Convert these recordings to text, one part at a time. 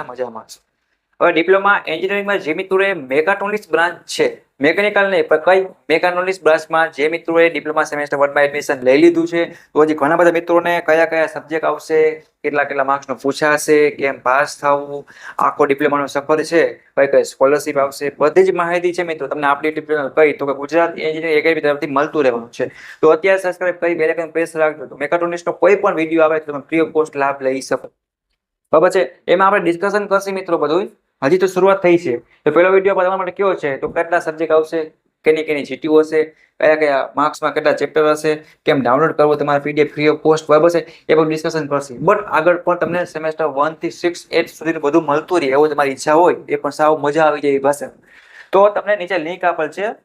બધા મજામાં છે। હવે ડિપ્લોમા એન્જિનિયરિંગમાં જે મિત્રોએ મેકાટ્રોનિક્સ બ્રાન્ચ છે, મેકેનિકલ નહીં પણ કઈ મેકાટ્રોનિક્સ બ્રાન્ચમાં જે મિત્રોએ ડિપ્લોમા સેમેસ્ટર 1માં એડમિશન લઈ લીધું છે, તો હજી ઘણા બધા મિત્રોને કયા કયા સબ્જેક્ટ આવશે, કેટલા માર્ક્સનો પૂછાશે, કેમ પાસ થવું, આખો ડિપ્લોમાનો સફર છે, કઈ કઈ સ્કોલરશિપ આવશે, બધી જ માહિતી છે મિત્રો તમને આપણી ટ્યુટોરિયલ કઈ તો કે ગુજરાત એન્જિનિયરિંગ એકેડમી તરફથી મળતું રહેવાનું છે। તો અત્યારે સબસ્ક્રાઇબ કરી બેલ આઇકન પ્રેસ રાખજો તો મેકાટ્રોનિક્સનો કોઈ પણ વિડીયો આવે તો તમે ફ્રી ઓફ કોસ્ટ લાભ લઈ શકો। બરાબર છે, એમાં આપણે ડિસ્કશન કરશું મિત્રો બધું, હજી તો શરૂઆત થઈ છે। તો પહેલો વિડીયો તમારા માટે કેવો છે તો કેટલા સબ્જેક્ટ આવશે, કેની જીટીયુ હશે, કયા કયા માર્ક્સમાં કેટલા ચેપ્ટર હશે, કેમ ડાઉનલોડ કરવો તમારા પીડીએફ ફ્રી ઓફ કોસ્ટ, બરાબર છે, એ બધું ડિસ્કશન કરશે। બટ આગળ પણ તમને સેમેસ્ટર 1 થી 6 8 સુધી બધું મળતું રહે એવું તમારી ઈચ્છા હોય, એ પણ સાવ મજા આવી જાય એવી ભાષા, તો તમને નીચે લિંક આપેલ છે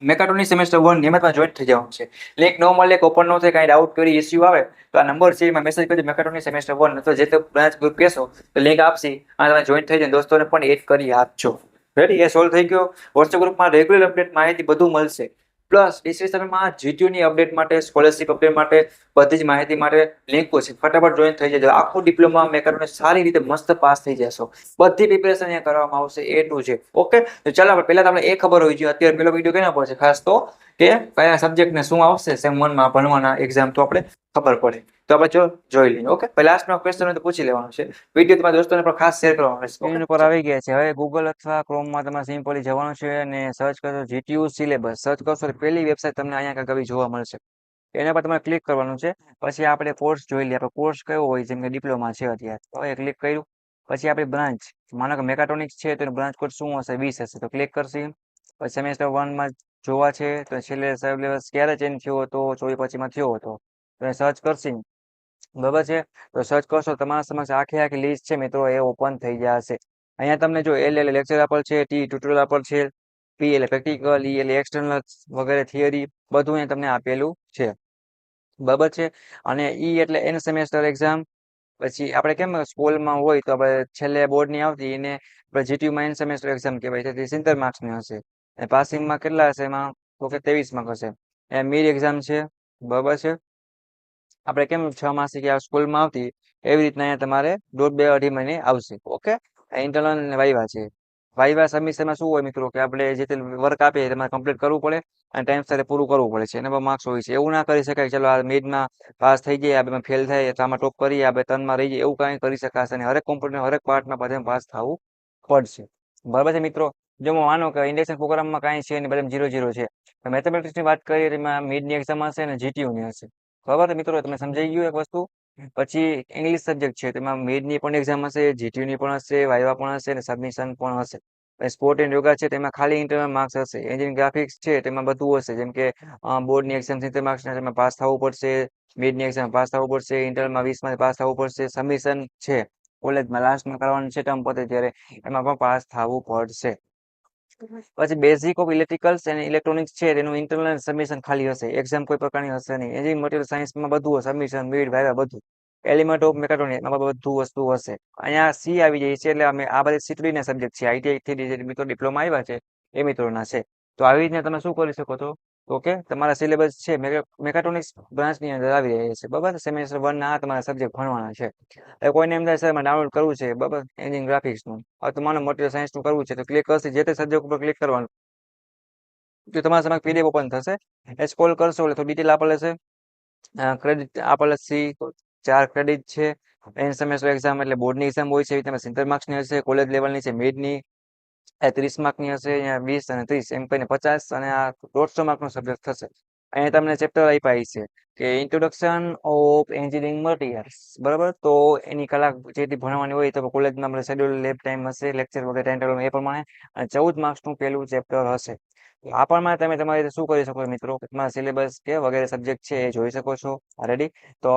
મેકાટ્રોનિક્સ સેમેસ્ટર 1 એમાં તમે જોઈન થઈ જવાનું છે। લિંક ન મળે, ઓપન ન થાય, કાંઈ ડાઉટ કરી ઇસ્યુ આવે તો આ નંબર છે એમાં મેસેજ કરજો મેકાટ્રોનિક્સ સેમેસ્ટર 1 તો જે તે બ્રાન્ચ ગ્રુપ કહેશો તો લિંક આપશે અને તમે જોઈન થઈ જાય, દોસ્તોને પણ એડ કરી આપજો। રેડી, એ સોલ્વ થઈ ગયો। વોટ્સએપ ગ્રુપમાં રેગ્યુલર અપડેટ માહિતી બધું મળશે, પ્લસ ડિસ્ક્રિપ્શનમાં જીટીયુની અપડેટ માટે, સ્કોલરશિપ અપડેટ માટે, બધી જ માહિતી માટે લિંકો છે, ફટાફટ જોઈન થઈ જજો। આખું ડિપ્લોમા મેકાટ્રોનિક્સ સારી રીતે મસ્ત પાસ થઈ જશો, બધી પ્રિપેરેશન અહીંયા કરવામાં આવશે A to Z। ઓકે, તો ચાલો આપણે પહેલા તમને એ ખબર હોવી જોઈએ અત્યારે પેલો વિડીયો કેના પર છે ખાસ તો કે કયા સબ્જેક્ટને શું આવશે સેમ 1 માં ભણવાના એક્ઝામ, તો આપણે ખબર પડે તો આપણે જો જોઈ લઈએ। ઓકે, પહેલા લાસ્ટનો ક્વેશ્ચન હોય તો પૂછી લેવાનો છે, વિડીયો તમારા દોસ્તોને પણ ખાસ શેર કરવાનો છે। સ્ક્રીન ઉપર આવી ગયા છે। હવે ગૂગલ અથવા ક્રોમમાં તમારે સિમ્પલી જવાનું છે અને સર્ચ કરશો જીટીયુ સિલેબસ, સર્ચ કરશો એટલે પહેલી વેબસાઇટ તમને અહીંયા કાંઈક આવી જોવા મળશે, એના પર તમારે ક્લિક કરવાનું છે। પછી આપણે કોર્સ જોઈ લઈએ, આપણે કોર્સ કયો હોય, જેમ કે ડિપ્લોમા છે અત્યારે, તો એ ક્લિક કર્યું પછી આપણી બ્રાન્ચ, માનો કે મેકાટ્રોનિક્સ છે તો એનું બ્રાન્ચ કોડ શું હશે, 20 હશે તો ક્લિક કરશે। પછી સેમેસ્ટર 1 માં જોવા છે તો છેલ્લે સિલેબસ ક્યારે ચેન્જ થયો હતો, 24-25 થયો હતો તો એ સર્ચ કરશે, બરાબર છે। તો સર્ચ કરશો તમારા સમક્ષ આખી લિસ્ટ છે મિત્રો એ ઓપન થઈ જશે। અહીંયા તમને જો એલ એટલે લેક્ચર આપેલ છે, ટી ટ્યુટોરિયલ આપેલ છે, પી એટલે પ્રેક્ટિકલ, ઈ એટલે એક્સટર્નલ વગેરે થિયરી, બધું અહીંયા તમને આપેલું છે, બરાબર છે। અને ઈ એટલે એન સેમેસ્ટર એક્ઝામ, પછી આપણે કેમ સ્કૂલમાં હોય તો આપણે છેલ્લે બોર્ડની આવતી એને આપણે જીટીયુમાં એન સેમેસ્ટર એક્ઝામ કહેવાય છે, તે 70 માર્ક્સની હશે અને પાસિંગમાં કેટલા હશે એમાં તો કે 23 માર્ક હશે। એ મીડ એક્ઝામ છે, બરાબર છે। આપણે કેમ 6 માસિક સ્કૂલમાં આવતી એવી રીતના અહીંયા તમારે 1.5-2.5 મહિને આવશે। ઓકે, ઇન્ટરનલ અને વાઇવા છે। વાઇવા સબમિશનમાં શું હોય મિત્રો કે આપણે જે વર્ક આપીએ તમારે કમ્પ્લીટ કરવું પડે અને ટાઈમ સાથે પૂરું કરવું પડે છે, એના પર માર્ક્સ હોય છે। એવું ના કરી શકાય ચલો આ મિડમાં પાસ થઈ જાય, આ બેમાં ફેલ થાય તો આમાં ટોપ કરીએ, આ બે 3માં રહી જાય, એવું કાંઈ કરી શકાશે નહીં। હરેક કોમ્પ્યુટર હરેક પાર્ટમાં બધામાં પાસ થવું પડશે, બરાબર છે મિત્રો। જો માનો કે ઇન્ડક્શન પ્રોગ્રામમાં કાંઈ છે નહીં, બધા 0-0 છે, મેથેમેટિક્સની વાત કરીએ એમાં મિડની એક્ઝામ હશે અને જીટીયુની હશે, બરાબર મિત્રો, તમે સમજાઈ ગયું એક વસ્તુ। પછી ઇંગ્લિશ સબ્જેક્ટ છે તેમાં મિડની પણ એક્ઝામ હશે, જીટીયુની પણ હશે, વાઇવા પણ હશે અને સબમિશન પણ હશે। સ્પોર્ટ એન્ડ યોગા છે તેમાં ખાલી ઇન્ટરનલ માર્ક્સ હશે, એન્જિનિયરિંગ ગ્રાફિક્સ છે તેમાં બધું હશે, જેમ કે બોર્ડની એક્ઝામ 70 માર્ક્સના તેમાં પાસ થવું પડશે, મિડની એક્ઝામ પાસ થવું પડશે, ઇન્ટરનલમાં 20 માંથી પાસ થવું પડશે, સબમિશન છે કોલેજમાં લાસ્ટમાં કરવાનું છે ટર્મ પતે ત્યારે, એમાં પણ પાસ થવું પડશે। પછી બેઝિક ઓફ ઇલેક્ટ્રિકલ્સ અને ઇલેક્ટ્રોનિક્સ છે તેનું ઇન્ટરનલ સબમિશન ખાલી હશે, એક્ઝામ કોઈ પ્રકારની હશે નહીં। એન્જિનિયરિંગ મટીરિયલ સાયન્સમાં બધું હશે, સબમિશન, મિડ, વાઇવા બધું, એલિમેન્ટ ઓફ મેકાટ્રોનિક્સ એમાં બધું વસ્તુ હશે। અહીંયા સી આવી જાય છે એટલે અમે આ બધી સીટડીના સબ્જેક્ટ છે, આઈટીઆઈ થી જે મિત્રો ડિપ્લોમા આવ્યા છે એ મિત્રોના છે। તો આવી રીતના તમે શું કરી શકો છો તો કે તમારા સિલેબસ છે મેકાટ્રોનિક્સ બ્રાન્ચની અંદર આવી રહ્યા છે, બરાબર। સેમેસ્ટર 1 ના તમારા સબ્જેક્ટ ભણવાના છે। હવે કોઈને એમ થાય સર મારે ડાઉનલોડ કરવું છે, બરાબર, એન્જિનિયરિંગ ગ્રાફિક્સનું, હવે તમારે મટીરિયલ સાયન્સનું કરવું છે તો ક્લિક કરશે, જે તે સબ્જેક્ટ ઉપર ક્લિક કરવાનું તો તમારા સમય પીડીએફ ઓપન થશે, એ સ્ક્રોલ કરશો એટલે તો ડિટેલ આપેલ હશે, ક્રેડિટ આપેલ સી 4 ક્રેડિટ છે, એન સેમેસ્ટર એક્ઝામ એટલે બોર્ડની એક્ઝામ હોય છે એ તમે 70 માર્ક્સની હશે, કોલેજ લેવલની છે મિડની એ 30 માર્કની હશે, અહીંયા 20 અને 30 એમ કહીને 50 અને આ 150 માર્કનો સબ્જેક્ટ થશે। અહીંયા તમને ચેપ્ટર આપ્યા છે કે ઇન્ટ્રોડક્શન ઓફ એન્જિનિયરિંગ મટીરિયલ્સ, બરાબર, તો એની કલાક જેથી ભણવાની હોય તો કોલેજમાં આપણે શેડ્યુલ લેબ ટાઈમ હશે, લેક્ચર વગેરે ટાઈમ ટેબલ એ પ્રમાણે, અને 14 માર્ક્સનું પહેલું ચેપ્ટર હશે। આ પ્રમાણે તમે તમારી રીતે શું કરી શકો છો મિત્રો, તમારા સિલેબસ કે વગેરે સબ્જેક્ટ છે એ જોઈ શકો છો, રેડી। તો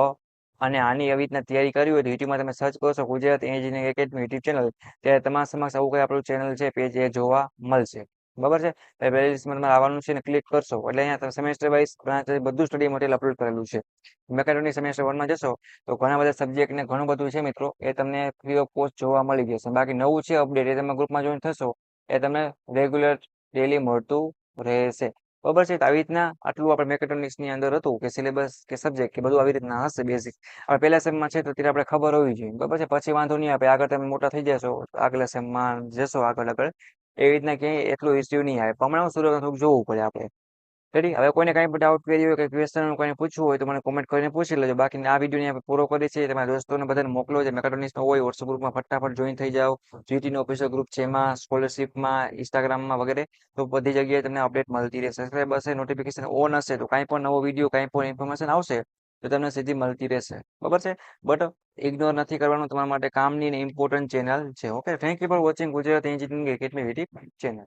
અને આની આવી રીતના તૈયારી કરવી હોય તો યુટ્યુબમાં તમે સર્ચ કરશો Gujarat engineering academy YouTube channel, ત્યારે તમારા સમક્ષ આવું કંઈ આપણું ચેનલ છે પેજ એ જોવા મળશે, બરાબર છે। પ્લેલિસ્ટમાં તમારે આવવાનું છે ને ક્લિક કરશો એટલે અહીંયા તમે સેમેસ્ટર વાઇઝ બ્રાન્ચ બધું સ્ટડી મટીરિયલ અપલોડ કરેલું છે। મેકાટ્રોનિક્સ સેમેસ્ટર 1 માં જશો તો ઘણા બધા સબ્જેક્ટ ને ઘણું બધું છે મિત્રો, એ તમને ફ્રી ઓફ કોસ્ટ જોવા મળી જશે। બાકી નવું છે અપડેટ એ તમે ગ્રુપમાં જોઈન થશો એ તમને રેગ્યુલર ડેલી મળતું રહેશે। બરાબર છે. તો આવી રીતના આટલું આપણે મેકેટ્રોનિક્સ ની અંદર હતું કે સિલેબસ કે સબ્જેક્ટ કે બધું આવી રીતના હશે બેઝિક. હવે પહેલા સેમમાં છે તો ત્યારે આપણે ખબર હોવી જોઈએ, બરાબર છે. પછી વાંધો નહીં આવે, આગળ તમે મોટા થઈ જશો, આગલા સેમમાં જશો આગળ આગળ, એવી રીતના ક્યાંય એટલું ઇસ્યુ નહીં આવે. પણ હમણાં શું થોડુંક જોવું પડે આપણે. રેડી. હવે કોઈને કાંઈ પણ ડાઉટ ક્વેરી હોય કે ક્વેશ્ચન કોઈને પૂછવું હોય તો મને કોમેન્ટ કરીને પૂછી લેજો. બાકી આ વિડીયો આપણે પૂરો કરીએ છીએ. તમારા દોસ્તોને બધાને મોકલો, જે મેકાટ્રોનિક્સ નો હોય વોટ્સઅપ ગ્રુપમાં ફટાફટ જોઈન થઈ જાઓ. જીટી નો ઓફિશિયલ ગ્રુપ છે, એમાં સ્કોલરશિપમાં, ઇન્સ્ટાગ્રામમાં વગેરે, તો બધી જગ્યાએ તમને અપડેટ મળતી રહેશે. સબસ્ક્રાઇબ હશે, નોટિફિકેશન ઓન હશે, તો કાંઈ પણ નવો વિડીયો, કાંઈ પણ ઇન્ફોર્મેશન આવશે તો તમને સીધી મળતી રહેશે. બરાબર છે. બટ ઇગ્નોર નથી કરવાનું, તમારા માટે કામની ને ઇમ્પોર્ટન્ટ ચેનલ છે. Okay, thank you for watching Gujarati engineering academy YouTube channel.